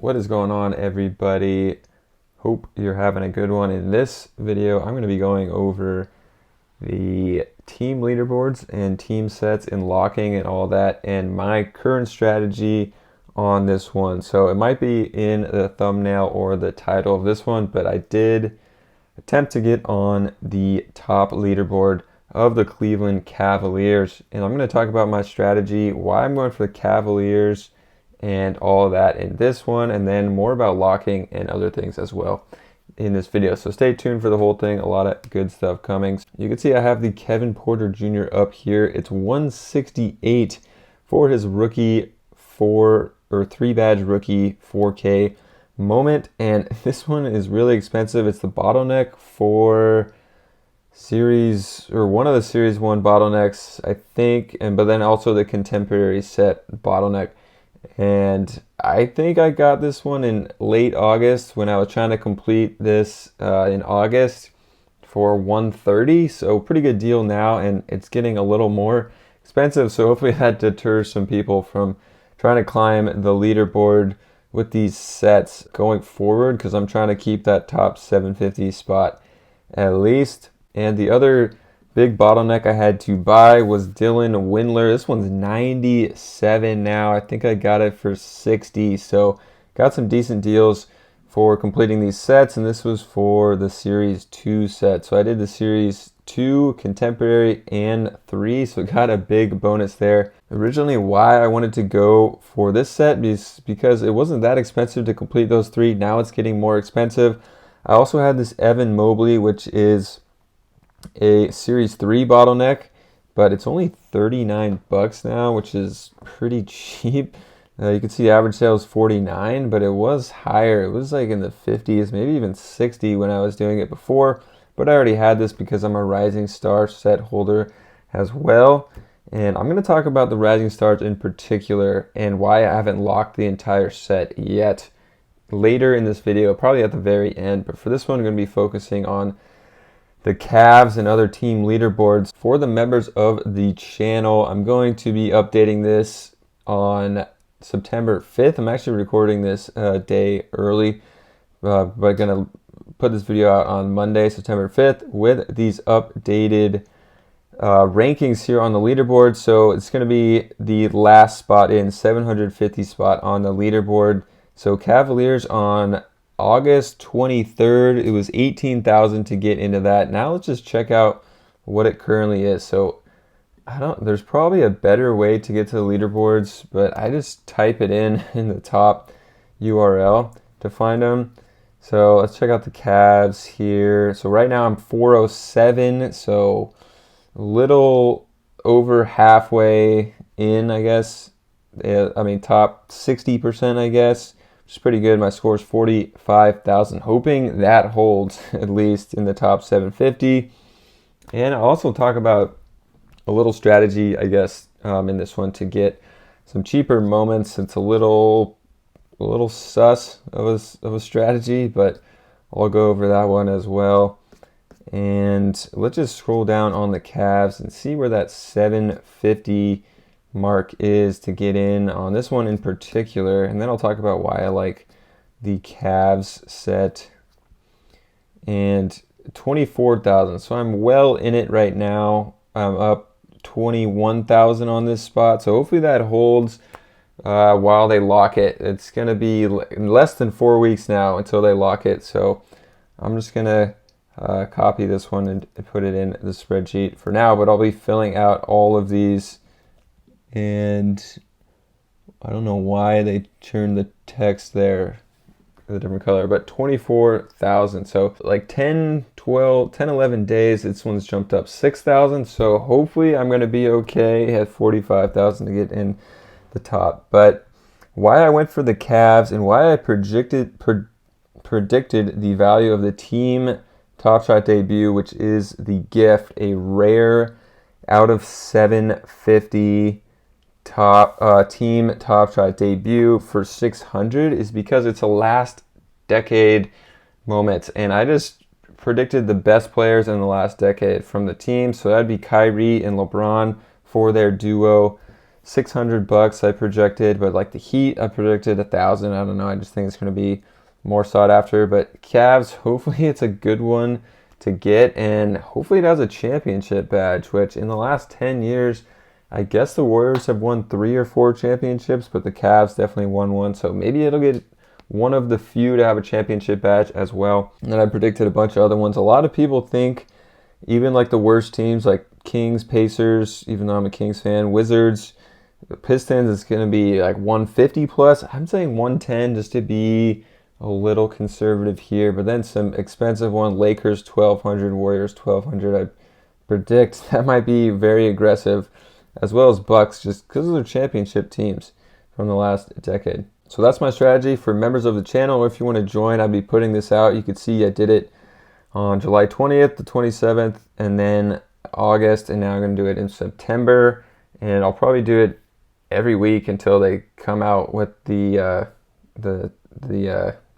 What is going on, everybody? Hope you're having a good one. In this video, I'm going to be going over the team leaderboards and team sets and locking and all that, and my current strategy on this one. So it might be in the thumbnail or the title of this one, but I did attempt to get on the top leaderboard of the Cleveland Cavaliers, and I'm going to talk about my strategy, why I'm going for the Cavaliers, and all of that in this one, and then more about locking and other things as well in this video. So stay tuned for the whole thing. A lot of good stuff coming. You can see I have the Kevin Porter Jr. up here. It's 168 for his rookie 3-badge rookie 4K moment, and this one is really expensive. It's the bottleneck for series, or one of the series 1 bottlenecks, I think, but then also the contemporary set bottleneck. And I think I got this one in late August when I was trying to complete this in August for 130. So pretty good deal now, and it's getting a little more expensive. So hopefully that deters some people from trying to climb the leaderboard with these sets going forward, because I'm trying to keep that top 750 spot at least. And the other big bottleneck I had to buy was Dylan Windler. This one's 97 now. I think I got it for 60. So got some decent deals for completing these sets, and this was for the Series 2 set. So I did the Series 2, Contemporary, and 3, so got a big bonus there. Originally, why I wanted to go for this set is because it wasn't that expensive to complete those 3. Now it's getting more expensive. I also had this Evan Mobley, which is a Series 3 bottleneck, but it's only $39 now, which is pretty cheap. You can see the average sale is 49, but it was higher. It was like in the 50s, maybe even 60 when I was doing it before. But I already had this because I'm a Rising Star set holder as well. And I'm going to talk about the Rising Stars in particular and why I haven't locked the entire set yet later in this video, probably at the very end. But for this one, I'm going to be focusing on the Cavs and other team leaderboards. For the members of the channel, I'm going to be updating this on September 5th. I'm actually recording this day early, but going to put this video out on Monday, September 5th, with these updated rankings here on the leaderboard. So it's going to be the last spot in, 750 spot on the leaderboard. So Cavaliers on August 23rd, it was 18,000 to get into that. Now let's just check out what it currently is. So there's probably a better way to get to the leaderboards, but I just type it in the top URL to find them. So let's check out the Cavs here. So right now I'm 407, so a little over halfway in, I guess. I mean, top 60%, I guess. Which is pretty good. My score is 45,000. Hoping that holds at least in the top 750. And I'll also talk about a little strategy, I guess, in this one to get some cheaper moments. It's a little sus of a strategy, but I'll go over that one as well. And let's just scroll down on the Cavs and see where that 750 mark is to get in on this one in particular, and then I'll talk about why I like the Cavs set. And 24,000, so I'm well in it right now. I'm up 21,000 on this spot, so hopefully that holds while they lock it. It's gonna be less than 4 weeks now until they lock it, so I'm just gonna copy this one and put it in the spreadsheet for now, but I'll be filling out all of these. And I don't know why they turned the text there a different color, but 24,000. So like 10, 11 days, this one's jumped up 6,000. So hopefully I'm going to be okay at 45,000 to get in the top. But why I went for the Cavs and why I predicted the value of the team Top Shot debut, which is the gift, a rare out of 750 team Top Shot debut for 600, is because it's a last decade moment, and I just predicted the best players in the last decade from the team. So that'd be Kyrie and LeBron for their duo. $600 I projected, but like the Heat, I predicted 1,000. I don't know. I just think it's going to be more sought after. But Cavs, hopefully it's a good one to get, and hopefully it has a championship badge, which in the last 10 years, I guess the Warriors have won 3 or 4 championships, but the Cavs definitely won one. So maybe it'll get one of the few to have a championship badge as well. And then I predicted a bunch of other ones. A lot of people think even like the worst teams like Kings, Pacers, even though I'm a Kings fan, Wizards, the Pistons is going to be like 150 plus. I'm saying 110 just to be a little conservative here. But then some expensive one, Lakers 1,200, Warriors 1,200. I predict that might be very aggressive, as well as Bucks, just because of their championship teams from the last decade. So that's my strategy for members of the channel. If you want to join, I'll be putting this out. You can see I did it on July 20th, the 27th, and then August, and now I'm going to do it in September. And I'll probably do it every week until they come out with the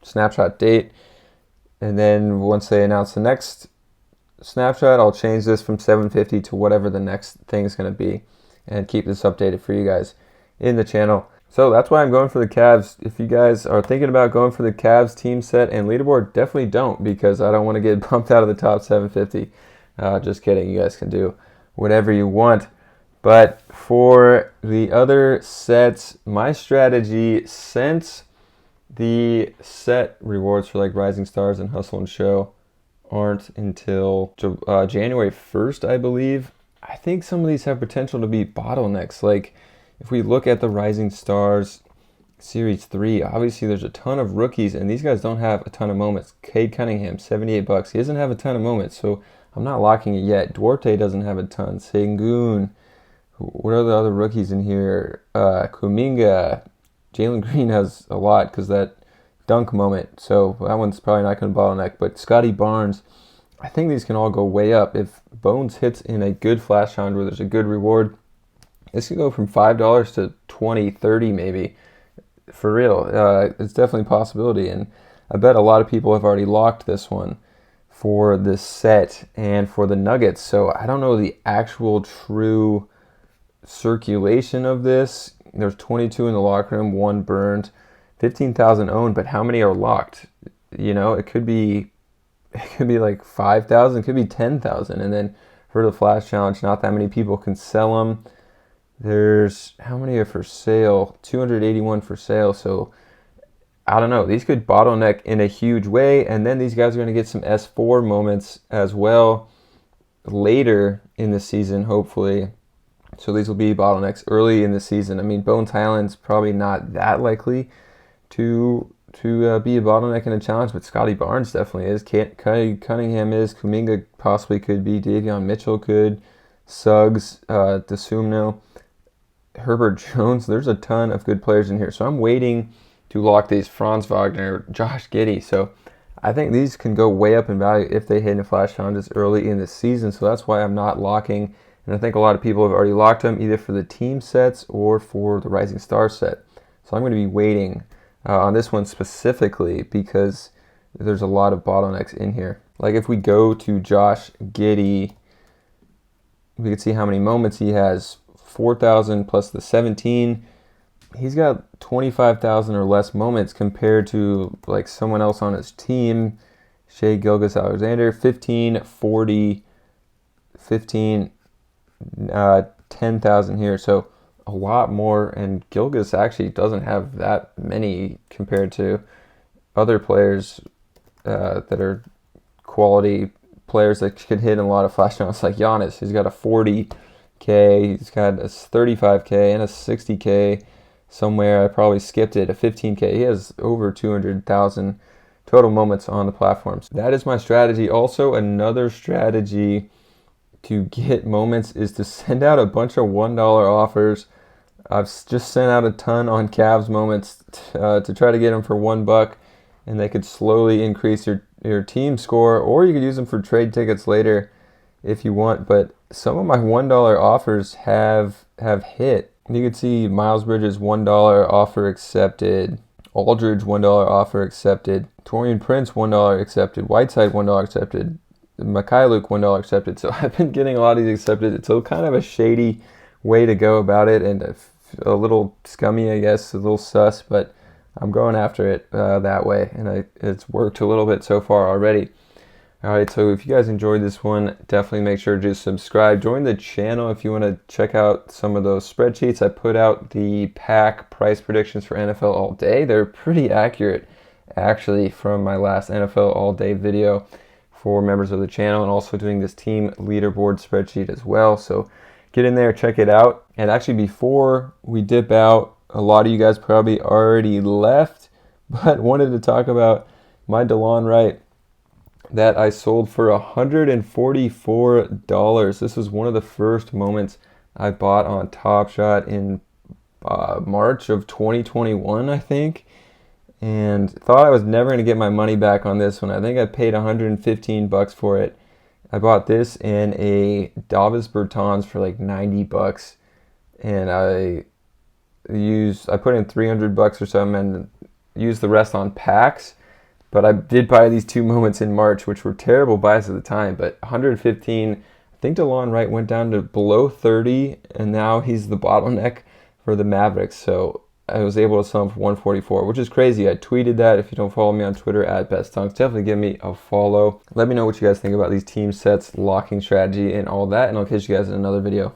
snapshot date. And then once they announce the next snapshot, I'll change this from 750 to whatever the next thing is going to be, and keep this updated for you guys in the channel. So that's why I'm going for the Cavs. If you guys are thinking about going for the Cavs team set and leaderboard, definitely don't, because I don't want to get bumped out of the top 750. Just kidding. You guys can do whatever you want. But for the other sets, my strategy, since the set rewards for like Rising Stars and Hustle and Show aren't until January 1st, I believe, I think some of these have potential to be bottlenecks. Like, if we look at the Rising Stars Series 3, obviously there's a ton of rookies, and these guys don't have a ton of moments. Cade Cunningham, $78. He doesn't have a ton of moments, so I'm not locking it yet. Duarte doesn't have a ton. Sengun. What are the other rookies in here? Kuminga. Jalen Green has a lot because that dunk moment, so that one's probably not going to bottleneck. But Scotty Barnes, I think these can all go way up. If Bones hits in a good flash round where there's a good reward, this could go from $5 to $20, $30 maybe. For real, it's definitely a possibility. And I bet a lot of people have already locked this one for this set and for the Nuggets. So I don't know the actual true circulation of this. There's 22 in the locker room, 1 burned, 15,000 owned, but how many are locked? You know, it could be like 5,000, it could be 10,000. And then for the Flash Challenge, not that many people can sell them. There's, how many are for sale? 281 for sale. So I don't know. These could bottleneck in a huge way. And then these guys are going to get some S4 moments as well later in the season, hopefully. So these will be bottlenecks early in the season. I mean, Bones Highland's probably not that likely to be a bottleneck in a challenge, but Scotty Barnes definitely is. Cunningham is. Kuminga possibly could be. Davion Mitchell could. Suggs, Desumno. Herbert Jones. There's a ton of good players in here. So I'm waiting to lock these. Franz Wagner, Josh Giddey. So I think these can go way up in value if they hit in flash challenges early in the season. So that's why I'm not locking. And I think a lot of people have already locked them either for the team sets or for the Rising Star set. So I'm going to be waiting on this one specifically because there's a lot of bottlenecks in here. Like if we go to Josh Giddey, we can see how many moments he has. 4,000 plus the 17. He's got 25,000 or less moments compared to like someone else on his team. Shea Gilgeous-Alexander, 15, 40, 15, 10,000 here. So a lot more, and Gilgeous actually doesn't have that many compared to other players that are quality players that could hit in a lot of flash rounds, like Giannis. He's got a 40K, he's got a 35K and a 60K somewhere. I probably skipped it, a 15K. He has over 200,000 total moments on the platforms. That is my strategy. Also, another strategy to get moments is to send out a bunch of $1 offers. I've just sent out a ton on Cavs moments to try to get them for $1, and they could slowly increase your team score, or you could use them for trade tickets later if you want. But some of my $1 offers have hit. You can see Miles Bridges $1 offer accepted, Aldridge $1 offer accepted, Taurean Prince $1 accepted, Whiteside $1 accepted, Mikhailuk $1 accepted. So I've been getting a lot of these accepted. It's a kind of a shady way to go about it, and a a little scummy, I guess, a little sus, but I'm going after it that way, and it's worked a little bit so far already. All right, so if you guys enjoyed this one, definitely make sure to subscribe. Join the channel if you want to check out some of those spreadsheets. I put out the pack price predictions for NFL All Day. They're pretty accurate, actually, from my last NFL All Day video for members of the channel, and also doing this team leaderboard spreadsheet as well. So get in there, check it out. And actually, before we dip out, a lot of you guys probably already left, but wanted to talk about my DeLon Wright that I sold for $144. This was one of the first moments I bought on Top Shot in March of 2021, I think, and thought I was never going to get my money back on this one. I think I paid $115 for it. I bought this and a Davis Bertans for like $90, and I put in $300 or something and used the rest on packs. But I did buy these two moments in March, which were terrible buys at the time. But 115, I think DeLon Wright went down to below 30, and now he's the bottleneck for the Mavericks. So I was able to sell him for 144, which is crazy. I tweeted that. If you don't follow me on Twitter @BestTunks, definitely give me a follow. Let me know what you guys think about these team sets, locking strategy, and all that, and I'll catch you guys in another video.